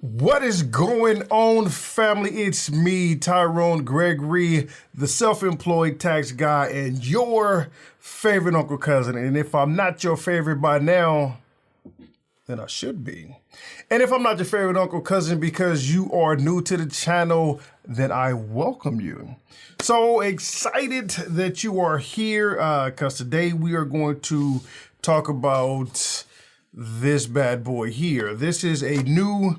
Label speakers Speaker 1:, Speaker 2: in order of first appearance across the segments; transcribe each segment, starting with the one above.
Speaker 1: What is going on, family? It's me, Tyrone Gregory, the self-employed tax guy and your favorite uncle cousin. And if I'm not your favorite by now, then I should be. And if I'm not your favorite uncle cousin because you are new to the channel, then I welcome you. So excited that you are here because today we are going to talk about this bad boy here. This is a new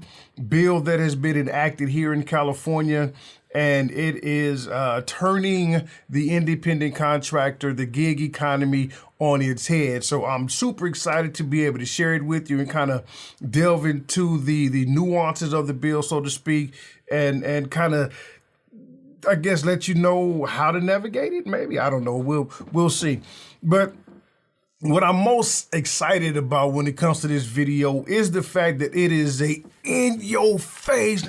Speaker 1: bill that has been enacted here in California, and it is turning the independent contractor, the gig economy, on its head. So I'm super excited to be able to share it with you and kind of delve into the nuances of the bill, so to speak, and kind of, I guess, let you know how to navigate it. Maybe, I don't know. We'll see. But what I'm most excited about when it comes to this video is the fact that it is a in-your-face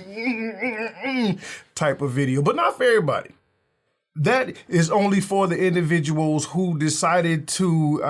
Speaker 1: type of video, but not for everybody. That is only for the individuals who decided to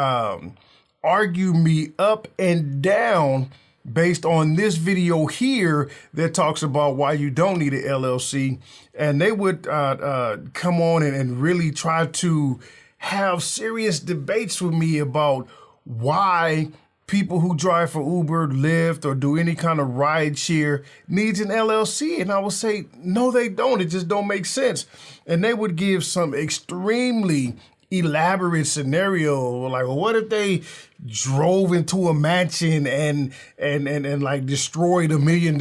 Speaker 1: argue me up and down based on this video here that talks about why you don't need an LLC. And they would come on and really try to have serious debates with me about why people who drive for Uber, Lyft, or do any kind of ride share needs an LLC. And I would say, no, they don't. It just don't make sense. And they would give some extremely elaborate scenario, like, well, what if they drove into a mansion and like destroyed $1 million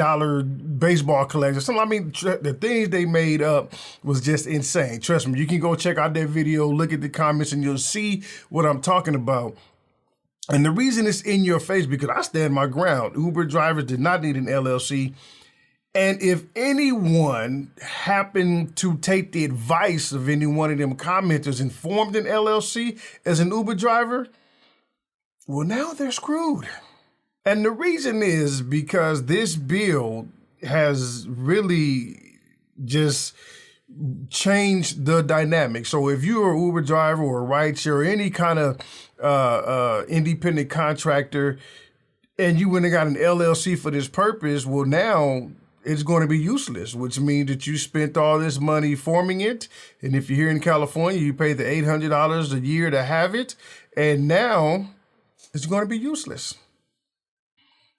Speaker 1: baseball collection? Something, I mean, the things they made up was just insane. Trust me, you can go check out that video, look at the comments, and you'll see what I'm talking about. And the reason it's in your face, because I stand my ground. Uber drivers did not need an LLC. And if anyone happened to take the advice of any one of them commenters and formed an LLC as an Uber driver, well, now they're screwed. And the reason is because this bill has really just changed the dynamic. So if you're an Uber driver or a rideshare or any kind of independent contractor and you went and got an LLC for this purpose, well, now it's going to be useless, which means that you spent all this money forming it. And if you're here in California, you pay the $800 a year to have it. And now it's going to be useless.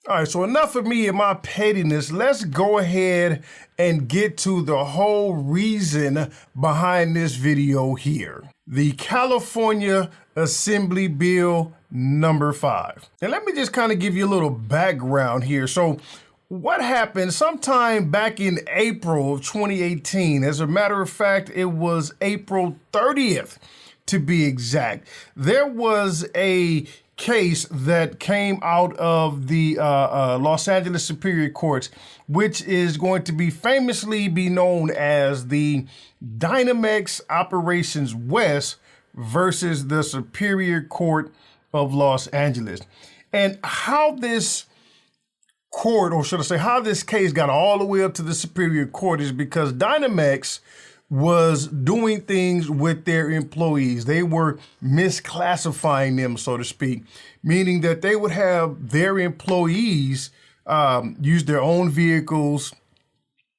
Speaker 1: All right, so enough of me and my pettiness. Let's go ahead and get to the whole reason behind this video here. The California Assembly Bill number 5. And let me just kind of give you a little background here. So what happened sometime back in April of 2018? As a matter of fact, it was April 30th to be exact. There was a case that came out of the Los Angeles Superior Courts, which is going to be famously be known as the Dynamex Operations West versus the Superior Court of Los Angeles. And how this court, or should I say how this case got all the way up to the Superior Court, is because Dynamex was doing things with their employees. They were misclassifying them, so to speak, meaning that they would have their employees use their own vehicles,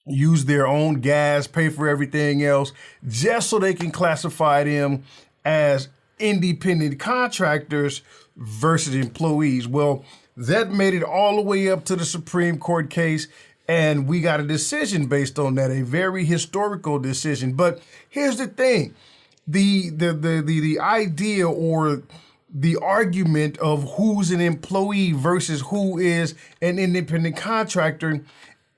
Speaker 1: use their own gas, pay for everything else, just so they can classify them as independent contractors versus employees. Well, that made it all the way up to the Supreme Court case, and we got a decision based on that, a very historical decision. But here's the thing, the idea or the argument of who's an employee versus who is an independent contractor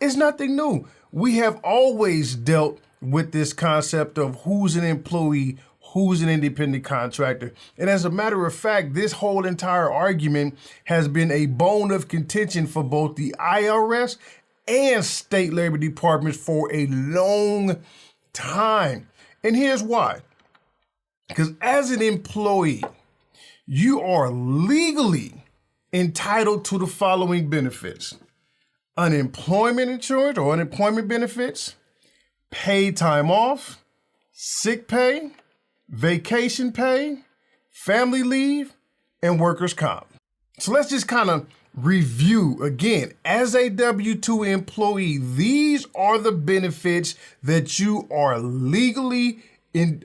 Speaker 1: is nothing new. We have always dealt with this concept of who's an employee, who's an independent contractor. And as a matter of fact, this whole entire argument has been a bone of contention for both the IRS and state labor departments for a long time. And here's why. Because as an employee, you are legally entitled to the following benefits: unemployment insurance or unemployment benefits, paid time off, sick pay, vacation pay, family leave, and workers' comp. So let's just kind of review again, as a W-2 employee, these are the benefits that you are legally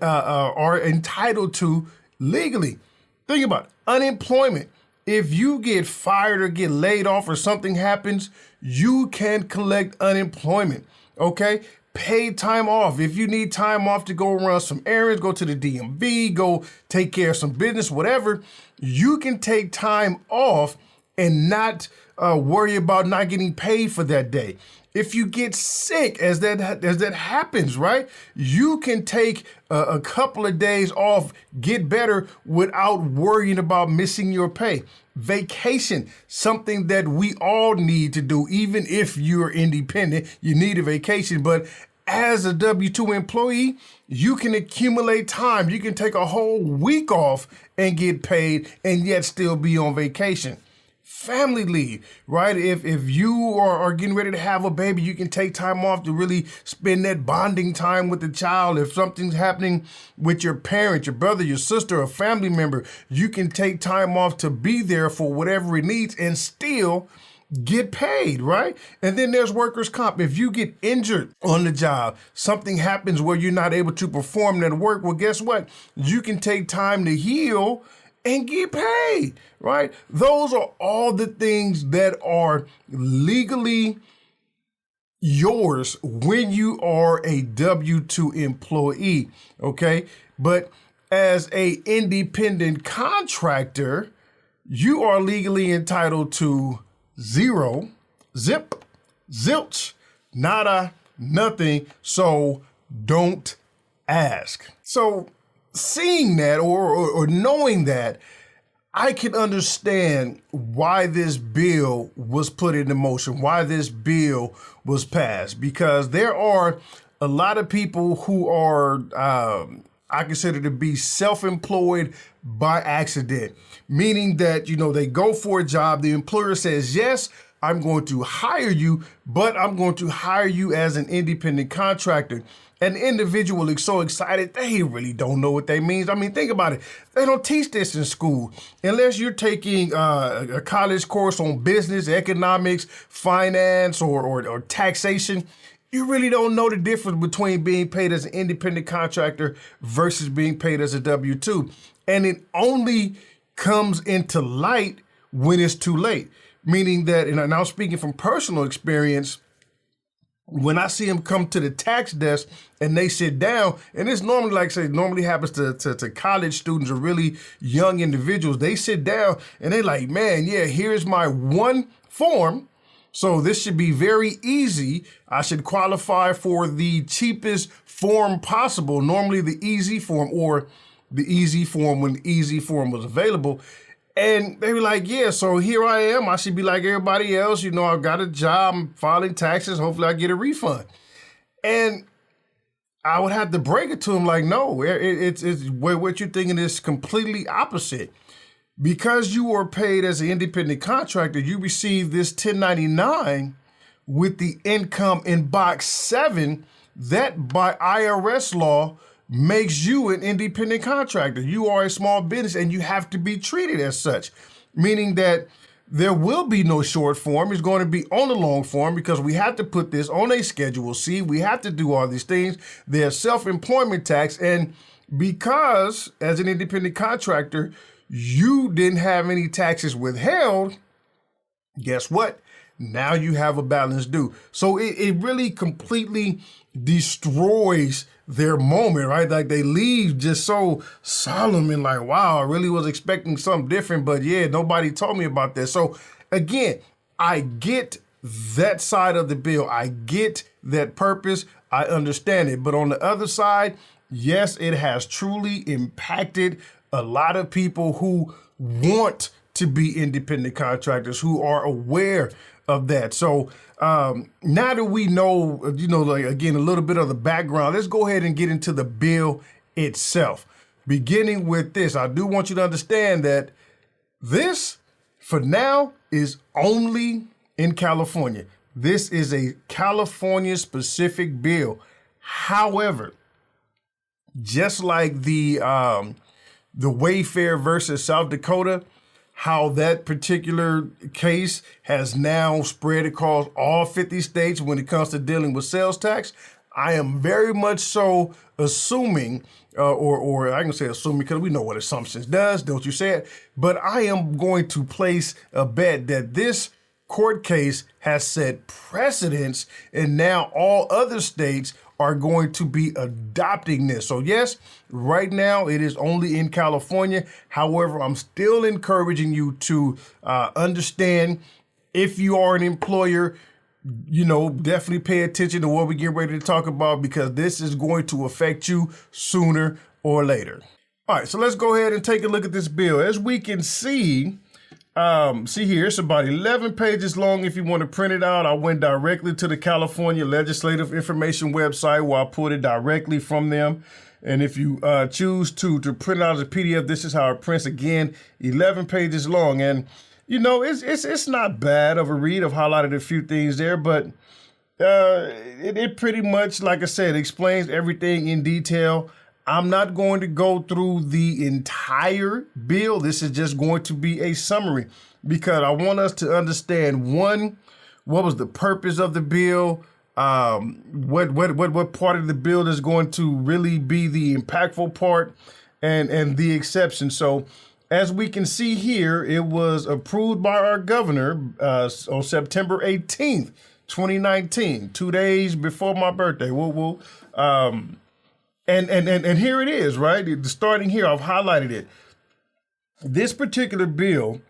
Speaker 1: are entitled to legally. Think about it. Unemployment. If you get fired or get laid off or something happens, you can collect unemployment. Okay? Paid time off. If you need time off to go run some errands, go to the DMV, go take care of some business, whatever, you can take time off and not worry about not getting paid for that day. If you get sick, as that happens, right? You can take a couple of days off, get better without worrying about missing your pay. Vacation, something that we all need to do, even if you're independent, you need a vacation. But as a W-2 employee, you can accumulate time. You can take a whole week off and get paid and yet still be on vacation. Family leave, right? If you are getting ready to have a baby, you can take time off to really spend that bonding time with the child. If something's happening with your parent, your brother, your sister, a family member, you can take time off to be there for whatever it needs and still get paid, right? And then there's workers' comp. If you get injured on the job, something happens where you're not able to perform that work, well, guess what? You can take time to heal and get paid, right? Those are all the things that are legally yours when you are a W-2 employee, okay? But as a independent contractor, you are legally entitled to zero, zip, zilch, nada, nothing. So don't ask. So seeing that or knowing that, I can understand why this bill was put into motion, why this bill was passed, because there are a lot of people who are, I consider to be self-employed by accident, meaning that, they go for a job, the employer says, yes, I'm going to hire you, but I'm going to hire you as an independent contractor. An individual is so excited, they really don't know what that means. I mean, think about it. They don't teach this in school. Unless you're taking a college course on business, economics, finance, or taxation, you really don't know the difference between being paid as an independent contractor versus being paid as a W-2. And it only comes into light when it's too late. Meaning that, and I'm speaking from personal experience, when I see them come to the tax desk and they sit down, and it's normally, like I say, normally happens to college students or really young individuals, they sit down and they like, man, yeah, here's my one form. So this should be very easy. I should qualify for the cheapest form possible, normally the easy form or the easy form when the easy form was available. And they were like, yeah, so here I am. I should be like everybody else. I've got a job, I'm filing taxes. Hopefully I get a refund. And I would have to break it to them like, no, it's what you're thinking is completely opposite. Because you are paid as an independent contractor, you receive this 1099 with the income in box 7 that by IRS law makes you an independent contractor. You are a small business and you have to be treated as such, meaning that there will be no short form. It's going to be on the long form because we have to put this on a Schedule C. We have to do all these things. There's self-employment tax. And because as an independent contractor, you didn't have any taxes withheld, guess what? Now you have a balance due. So it really completely destroys their moment, right? Like they leave just so solemn and like, wow, I really was expecting something different, but yeah, nobody told me about that. So again, I get that side of the bill. I get that purpose. I understand it. But on the other side, yes, it has truly impacted a lot of people who want to be independent contractors, who are aware of that. So now that we know, like again, a little bit of the background, let's go ahead and get into the bill itself. Beginning with this, I do want you to understand that this, for now, is only in California. This is a California-specific bill. However, just like the Wayfair versus South Dakota, how that particular case has now spread across all 50 states when it comes to dealing with sales tax. I am very much so assuming, or I can say assuming because we know what assumptions does, don't you say it? But I am going to place a bet that this court case has set precedents, and now all other states are going to be adopting this. So yes, right now it is only in California. However, I'm still encouraging you to understand, if you are an employer, definitely pay attention to what we get ready to talk about, because this is going to affect you sooner or later. All right, so let's go ahead and take a look at this bill. As we can see here, it's about 11 pages long. If you want to print it out, I went directly to the California Legislative Information website where I pulled it directly from them. And if you choose to print it out as a PDF, this is how it prints. Again, 11 pages long. And it's not bad of a read. I've highlighted a few things there, but it pretty much, like I said, explains everything in detail. I'm not going to go through the entire bill. This is just going to be a summary, because I want us to understand, one, what was the purpose of the bill, what part of the bill is going to really be the impactful part, and the exception. So as we can see here, it was approved by our governor on September 18th, 2019, 2 days before my birthday. And here it is, right? Starting here, I've highlighted it. This particular bill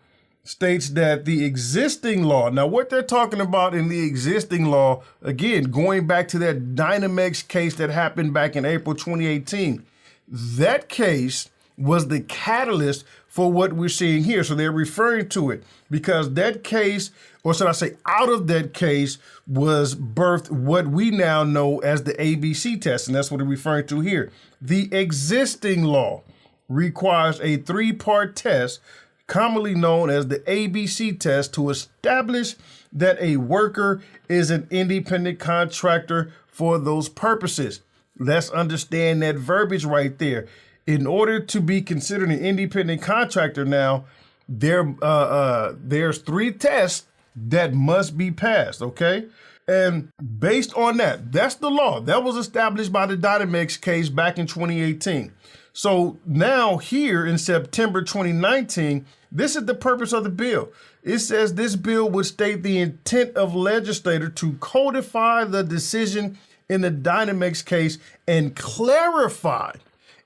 Speaker 1: states that the existing law, now what they're talking about in the existing law, again, going back to that Dynamex case that happened back in April 2018, that case was the catalyst for what we're seeing here. So they're referring to it because that case, or should I say out of that case, was birthed what we now know as the ABC test. And that's what they're referring to here. The existing law requires a 3-part test, commonly known as the ABC test, to establish that a worker is an independent contractor for those purposes. Let's understand that verbiage right there. In order to be considered an independent contractor now, there's 3 tests that must be passed, okay? And based on that, that's the law. That was established by the Dynamex case back in 2018. So now here in September 2019, this is the purpose of the bill. It says this bill would state the intent of legislator to codify the decision in the Dynamex case and clarify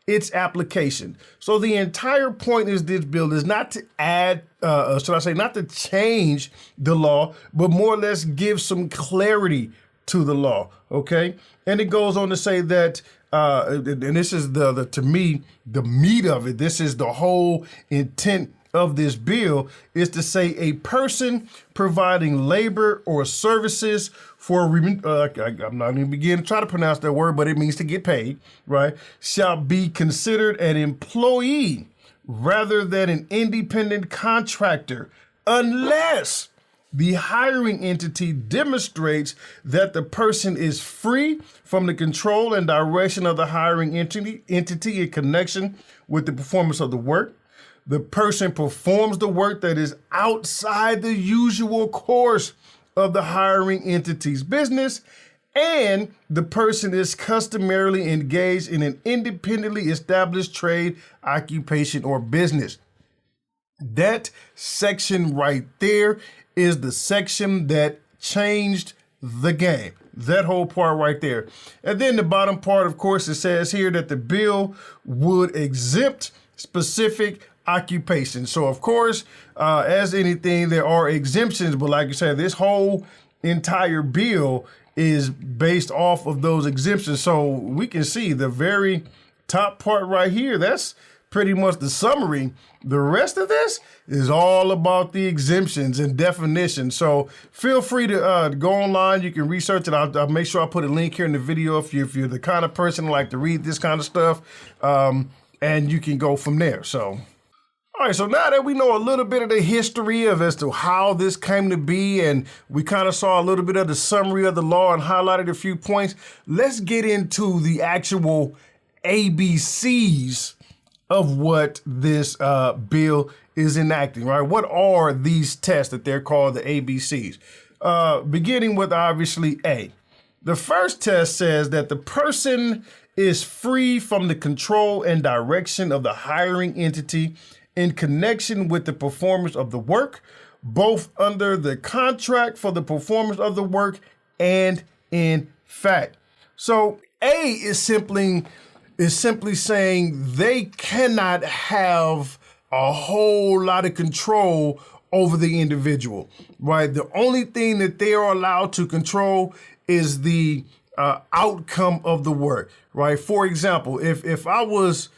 Speaker 1: its application. So the entire point is this bill is not to add, not to change the law, but more or less give some clarity to the law, okay? And it goes on to say that, and this is to me, the meat of it, this is the whole intent of this bill, is to say a person providing labor or services for, I'm not going to begin to try to pronounce that word, but it means to get paid, right, shall be considered an employee rather than an independent contractor, unless the hiring entity demonstrates that the person is free from the control and direction of the hiring entity in connection with the performance of the work. The person performs the work that is outside the usual course of the hiring entity's business, and the person is customarily engaged in an independently established trade, occupation, or business. That section right there is the section that changed the game. That whole part right there. And then the bottom part, of course, it says here that the bill would exempt specific occupation. So of course, as anything, there are exemptions, but like you said, this whole entire bill is based off of those exemptions. So we can see the very top part right here, that's pretty much the summary. The rest of this is all about the exemptions and definitions. So feel free to go online. You can research it. I'll make sure I put a link here in the video if you're the kind of person who like to read this kind of stuff, and you can go from there. So. All right, so now that we know a little bit of the history of as to how this came to be, and we kind of saw a little bit of the summary of the law and highlighted a few points, let's get into the actual ABCs of what this bill is enacting, right? What are these tests that they're called the ABCs? Beginning with obviously A. The first test says that the person is free from the control and direction of the hiring entity in connection with the performance of the work, both under the contract for the performance of the work and in fact. So A is simply saying they cannot have a whole lot of control over the individual, right? The only thing that they are allowed to control is the outcome of the work, right? For example, if I was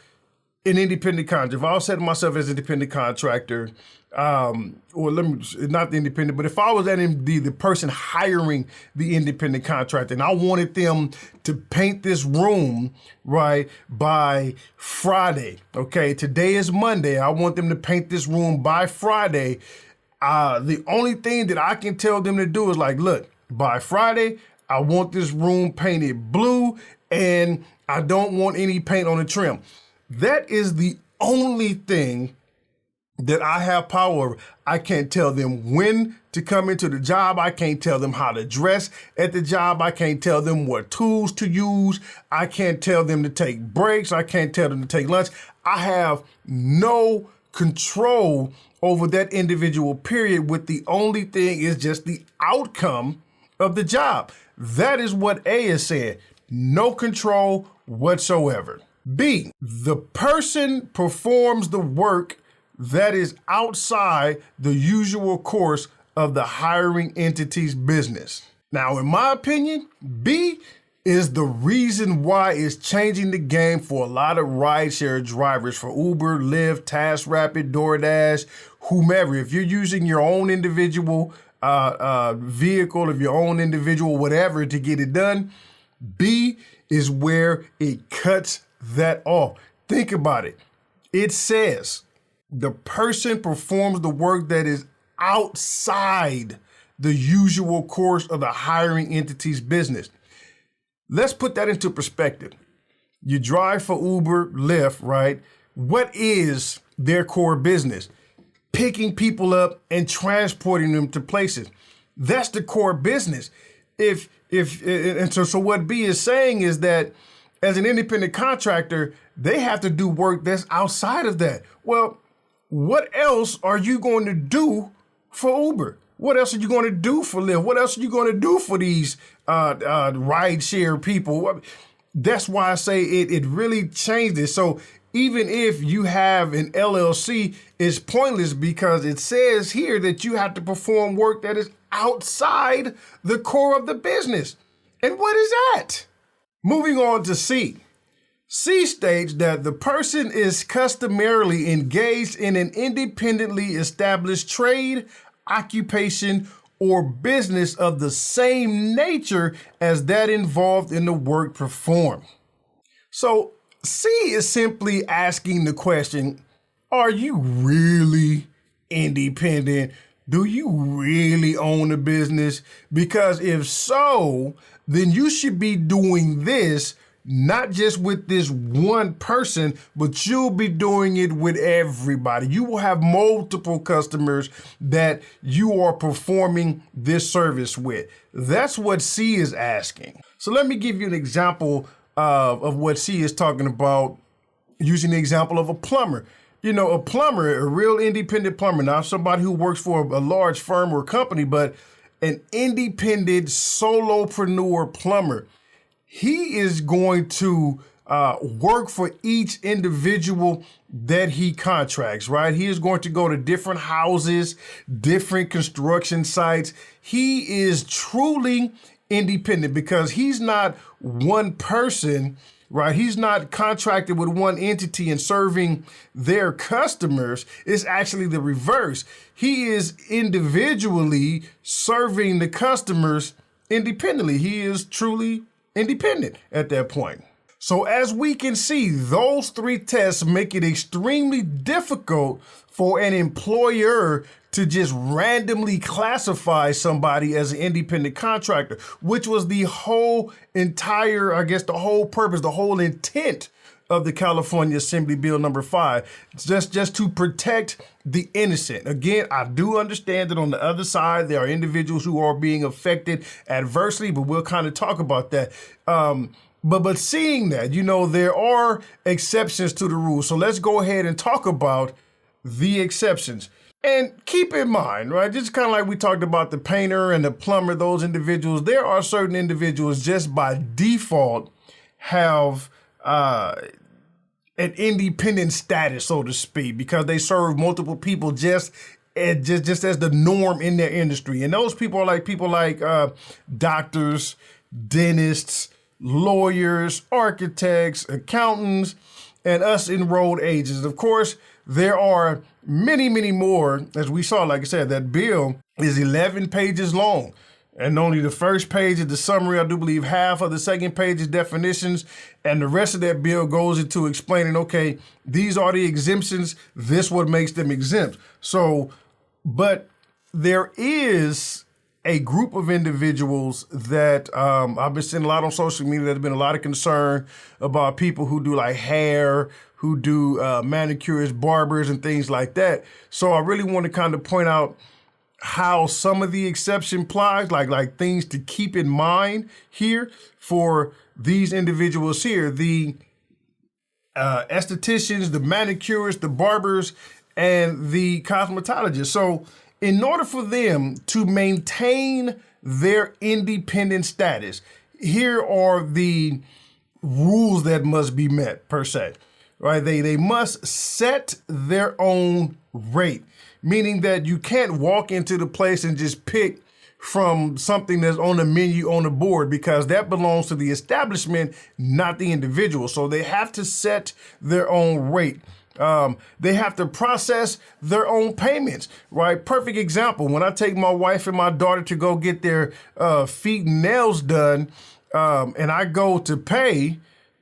Speaker 1: an independent contractor, if I was setting myself as an independent contractor, or not the independent, but if I was the person hiring the independent contractor and I wanted them to paint this room, right, by Friday, okay, today is Monday, I want them to paint this room by Friday. The only thing that I can tell them to do is like, look, by Friday, I want this room painted blue and I don't want any paint on the trim. That is the only thing that I have power over. I can't tell them when to come into the job. I can't tell them how to dress at the job. I can't tell them what tools to use. I can't tell them to take breaks. I can't tell them to take lunch. I have no control over that individual period, with the only thing is just the outcome of the job. That is what A is saying. No control whatsoever. B, the person performs the work that is outside the usual course of the hiring entity's business. Now, in my opinion, B is the reason why it's changing the game for a lot of rideshare drivers, for Uber, Lyft, TaskRabbit, DoorDash, whomever. If you're using your own individual vehicle, of your own individual whatever to get it done, B is where it cuts that off. Think about it. It says the person performs the work that is outside the usual course of the hiring entity's business. Let's put that into perspective. You drive for Uber, Lyft, right? What is their core business? Picking people up and transporting them to places. That's the core business. So what B is saying is that as an independent contractor, they have to do work that's outside of that. Well, what else are you going to do for Uber? What else are you going to do for Lyft? What else are you going to do for these rideshare people? That's why I say it really changed it. So even if you have an LLC, it's pointless because it says here that you have to perform work that is outside the core of the business. And what is that? Moving on to C. C states that the person is customarily engaged in an independently established trade, occupation, or business of the same nature as that involved in the work performed. So C is simply asking the question, are you really independent? Do you really own a business? Because if so, then you should be doing this not just with this one person, but you'll be doing it with everybody. You will have multiple customers that you are performing this service with. That's what C is asking. So let me give you an example of what C is talking about, using the example of a plumber. You know, a plumber, a real independent plumber, not somebody who works for a large firm or company, but an independent solopreneur plumber. He is going to work for each individual that he contracts, right? He is going to go to different houses, different construction sites. He is truly independent because he's not one person, right? He's not contracted with one entity and serving their customers. It's actually the reverse. He is individually serving the customers independently. He is truly independent at that point. So as we can see, those three tests make it extremely difficult for an employer to just randomly classify somebody as an independent contractor, which was the whole entire, the whole purpose, the whole intent of the California Assembly Bill number 5, just to protect the innocent. Again, I do understand that on the other side, there are individuals who are being affected adversely, but we'll kind of talk about that. But seeing that, there are exceptions to the rule. So let's go ahead and talk about the exceptions. And keep in mind, right, just kind of like we talked about the painter and the plumber, those individuals, there are certain individuals just by default have an independent status, so to speak, because they serve multiple people just as the norm in their industry. And those people are doctors, dentists, lawyers, architects, accountants, and us enrolled agents. Of course, there are many, many more. As we saw, like I said, that bill is 11 pages long. And only the first page is the summary. I do believe half of the second page is definitions. And the rest of that bill goes into explaining, okay, these are the exemptions. This what makes them exempt. So, but there is a group of individuals that I've been seeing a lot on social media. There's been a lot of concern about people who do like hair, who do manicures, barbers, and things like that. So I really want to kind of point out how some of the exception applies, like things to keep in mind here for these individuals here, the estheticians, the manicurists, the barbers, and the cosmetologists. So in order for them to maintain their independent status, here are the rules that must be met per se, right? They must set their own rate, meaning that you can't walk into the place and just pick from something that's on the menu on the board, because that belongs to the establishment, not the individual. So they have to set their own rate. They have to process their own payments, right? Perfect example. When I take my wife and my daughter to go get their feet and nails done, and I go to pay,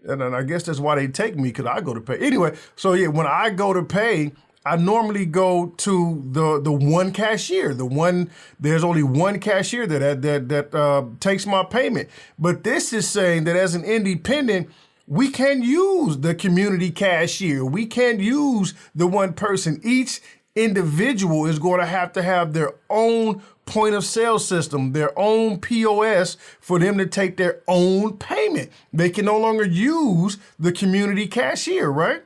Speaker 1: and I guess that's why they take me, because I go to pay. Anyway, so yeah, when I go to pay, I normally go to the one cashier. There's only one cashier that takes my payment. But this is saying that as an independent, we can use the community cashier. We can't use the one person. Each individual is going to have their own point of sale system, their own POS for them to take their own payment. They can no longer use the community cashier, right?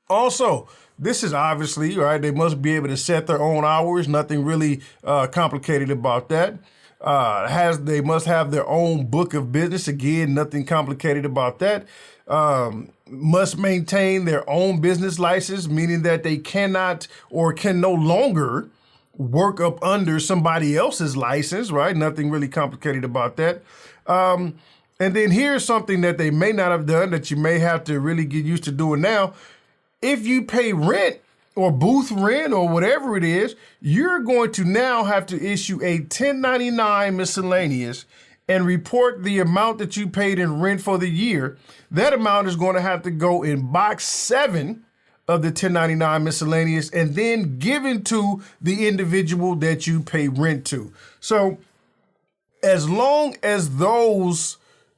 Speaker 1: Also, this is obviously, right, they must be able to set their own hours. Nothing really complicated about that. They must have their own book of business. Again, nothing complicated about that. Must maintain their own business license, meaning that they cannot or can no longer work up under somebody else's license, right? Nothing really complicated about that. And then here's something that they may not have done that you may have to really get used to doing now. If you pay rent or booth rent or whatever it is, you're going to now have to issue a 1099 miscellaneous and report the amount that you paid in rent for the year. That amount is going to have to go in box 7 of the 1099 miscellaneous and then given to the individual that you pay rent to. So as long as those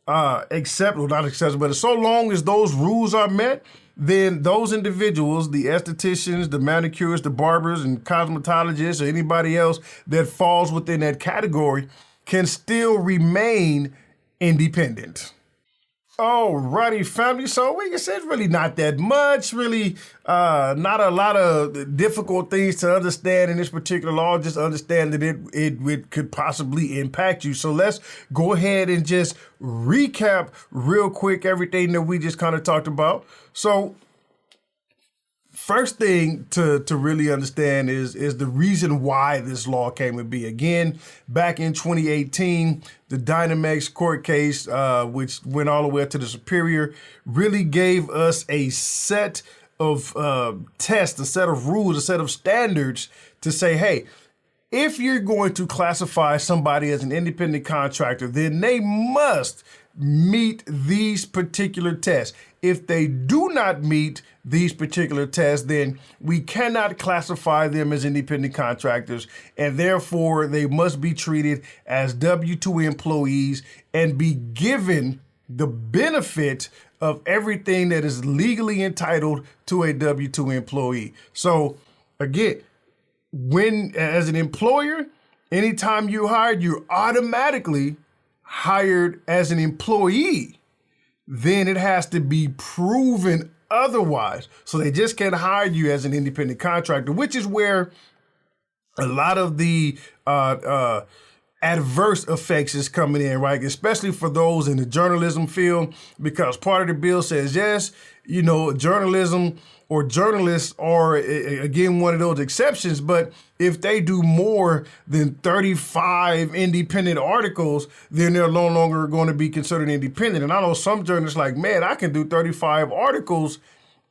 Speaker 1: not acceptable, but so long as those rules are met, then those individuals, the estheticians, the manicurists, the barbers, and cosmetologists, or anybody else that falls within that category can still remain independent. Alrighty, family. So we can say it's really not that much, really not a lot of difficult things to understand in this particular law. Just understand that it could possibly impact you. So let's go ahead and just recap real quick everything that we just kind of talked about. So first thing to really understand is the reason why this law came to be. Again, back in 2018, the Dynamex court case, which went all the way up to the Superior, really gave us a set of tests, a set of rules, a set of standards to say, hey, if you're going to classify somebody as an independent contractor, then they must meet these particular tests. If they do not meet these particular tests, then we cannot classify them as independent contractors, and therefore they must be treated as W-2 employees and be given the benefit of everything that is legally entitled to a W-2 employee. So again, when as an employer, anytime you're hired, you're automatically hired as an employee. Then it has to be proven otherwise. So they just can't hire you as an independent contractor, which is where a lot of the adverse effects is coming in, right? Especially for those in the journalism field, because part of the bill says, yes, you know, journalism or journalists are, again, one of those exceptions. But if they do more than 35 independent articles, then they're no longer going to be considered independent. And I know some journalists like, man, I can do 35 articles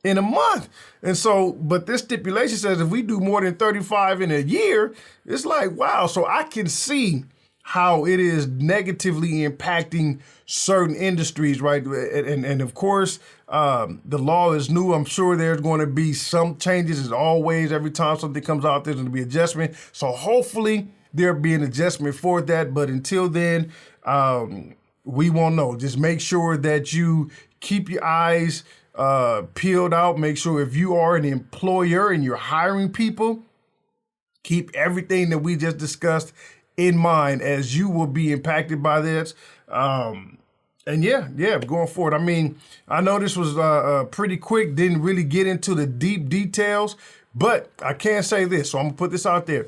Speaker 1: in a month. And so, but this stipulation says if we do more than 35 in a year, it's like, wow. So I can see how it is negatively impacting certain industries, right? And of course, the law is new. I'm sure there's going to be some changes as always. Every time something comes out, there's going to be adjustment. So hopefully there'll be an adjustment for that. But until then, we won't know. Just make sure that you keep your eyes peeled out. Make sure if you are an employer and you're hiring people, keep everything that we just discussed in mind, as you will be impacted by this. And yeah, going forward. I mean, I know this was pretty quick, didn't really get into the deep details, but I can say this, so I'm gonna put this out there.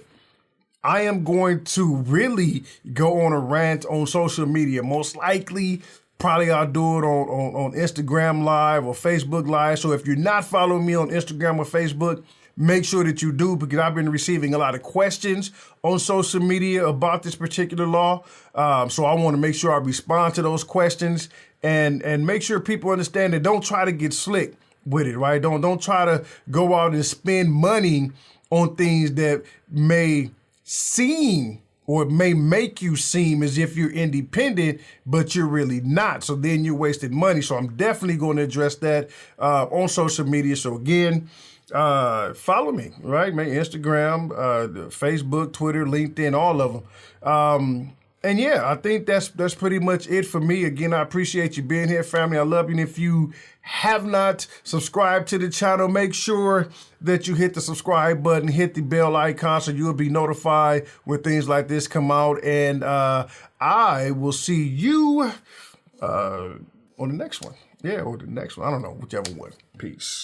Speaker 1: I am going to really go on a rant on social media. Most likely, probably I'll do it on Instagram Live or Facebook Live. So if you're not following me on Instagram or Facebook, make sure that you do, because I've been receiving a lot of questions on social media about this particular law. So I want to make sure I respond to those questions and make sure people understand that don't try to get slick with it, right? Don't try to go out and spend money on things that may seem or it may make you seem as if you're independent, but you're really not. So then you're wasting money. So I'm definitely going to address that on social media. So again, follow me, right? Man, Instagram, Facebook, Twitter, LinkedIn, all of them. And yeah, I think that's pretty much it for me. Again, I appreciate you being here, family. I love you. And if you have not subscribed to the channel, make sure that you hit the subscribe button, hit the bell icon, so you'll be notified when things like this come out. And I will see you on the next one. Yeah, or the next one. I don't know, whichever one. Peace.